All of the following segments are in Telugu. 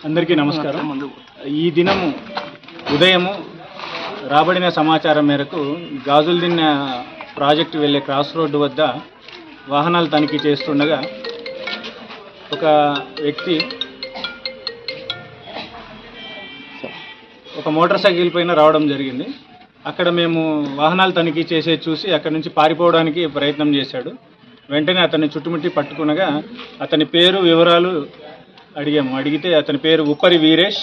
అందరికీ నమస్కారం. ఈ దినము ఉదయము రాబడిన సమాచారం మేరకు గాజుల్దిన్న ప్రాజెక్టు వెళ్ళే క్రాస్ రోడ్డు వద్ద వాహనాలు తనిఖీ చేస్తుండగా ఒక వ్యక్తి ఒక మోటార్ సైకిల్ పైన రావడం జరిగింది. అక్కడ మేము వాహనాలు తనిఖీ చేసే చూసి అక్కడి నుంచి పారిపోవడానికి ప్రయత్నం చేశాడు. వెంటనే అతన్ని చుట్టుముట్టి పట్టుకునగా అతని పేరు వివరాలు అడిగితే అతని పేరు ఉప్పరి వీరేష్,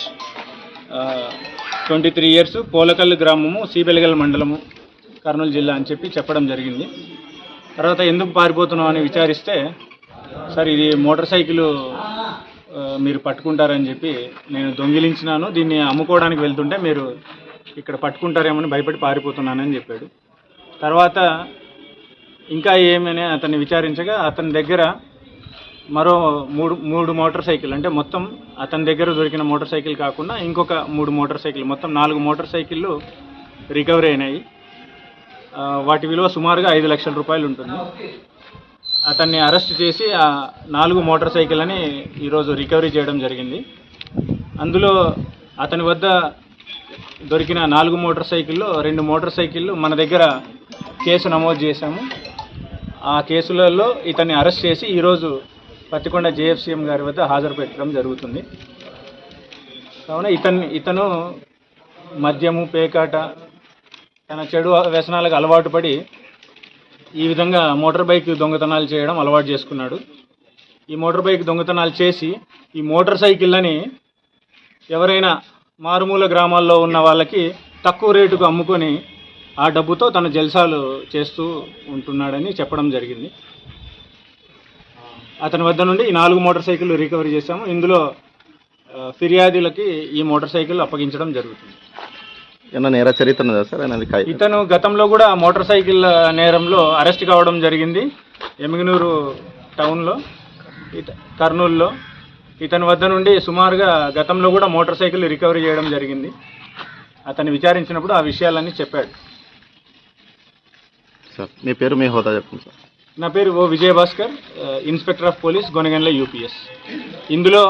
23 ఇయర్స్, పోలకల్లు గ్రామము, సీబెలగల్ మండలము, కర్నూలు జిల్లా అని చెప్పడం జరిగింది. తర్వాత ఎందుకు పారిపోతున్నావు అని విచారిస్తే, సార్ ఇది మోటార్ సైకిల్ మీరు పట్టుకుంటారని చెప్పి నేను దొంగిలించినాను, దీన్ని అమ్ముకోవడానికి వెళ్తుంటే మీరు ఇక్కడ పట్టుకుంటారేమని భయపడి పారిపోతున్నానని చెప్పాడు. తర్వాత ఇంకా ఏమని అతన్ని విచారించగా అతని దగ్గర మరో మూడు మోటార్ సైకిల్, అంటే మొత్తం అతని దగ్గర దొరికిన మోటార్ సైకిల్ కాకుండా ఇంకొక 3 మోటార్ సైకిల్, మొత్తం 4 మోటార్ సైకిళ్ళు రికవరీ అయినాయి. వాటి విలువ సుమారుగా 5 లక్షల రూపాయలు ఉంటుంది. అతన్ని అరెస్ట్ చేసి ఆ 4 మోటార్ సైకిళ్ళని ఈరోజు రికవరీ చేయడం జరిగింది. అందులో అతని వద్ద దొరికిన 4 మోటార్ సైకిల్లో 2 మోటార్ సైకిళ్ళు మన దగ్గర కేసు నమోదు చేశాము. ఆ కేసులలో ఇతన్ని అరెస్ట్ చేసి ఈరోజు పత్తికొండ జేఎఫ్సీఎం గారి వద్ద హాజరు పెట్టడం జరుగుతుంది. కావున ఇతను మద్యము, పేకాట, తన చెడు వ్యసనాలకు అలవాటు పడి ఈ విధంగా మోటార్ బైక్ దొంగతనాలు చేయడం అలవాటు చేసుకున్నాడు. ఈ మోటార్ బైక్ దొంగతనాలు చేసి ఈ మోటార్ సైకిళ్ళని ఎవరైనా మారుమూల గ్రామాల్లో ఉన్న వాళ్ళకి తక్కువ రేటుకు అమ్ముకొని ఆ డబ్బుతో తన జల్సాలు చేస్తూ ఉంటున్నాడని చెప్పడం జరిగింది. అతని వద్ద నుండి ఈ 4 మోటార్ సైకిల్ రికవరీ చేశాము. ఇందులో ఫిర్యాదులకి ఈ మోటార్ సైకిల్ అప్పగించడం జరుగుతుంది. ఏమన్నా నేర చరిత్ర ఉన్నదా సార్? ఇతను గతంలో కూడా మోటార్ సైకిల్ నేరంలో అరెస్ట్ కావడం జరిగింది. ఎమ్మిగనూరు టౌన్లో, కర్నూలులో. ఇతని వద్ద నుండి సుమారుగా గతంలో కూడా మోటార్ సైకిల్ రికవరీ చేయడం జరిగింది. అతన్ని విచారించినప్పుడు ఆ విషయాలన్నీ చెప్పాడు. సార్ మీ పేరు, మీ హోదా చెప్పండి సార్. నా పేరు Vijayabhaskar, inspector of police, Gonagandla UPS. ఇందులో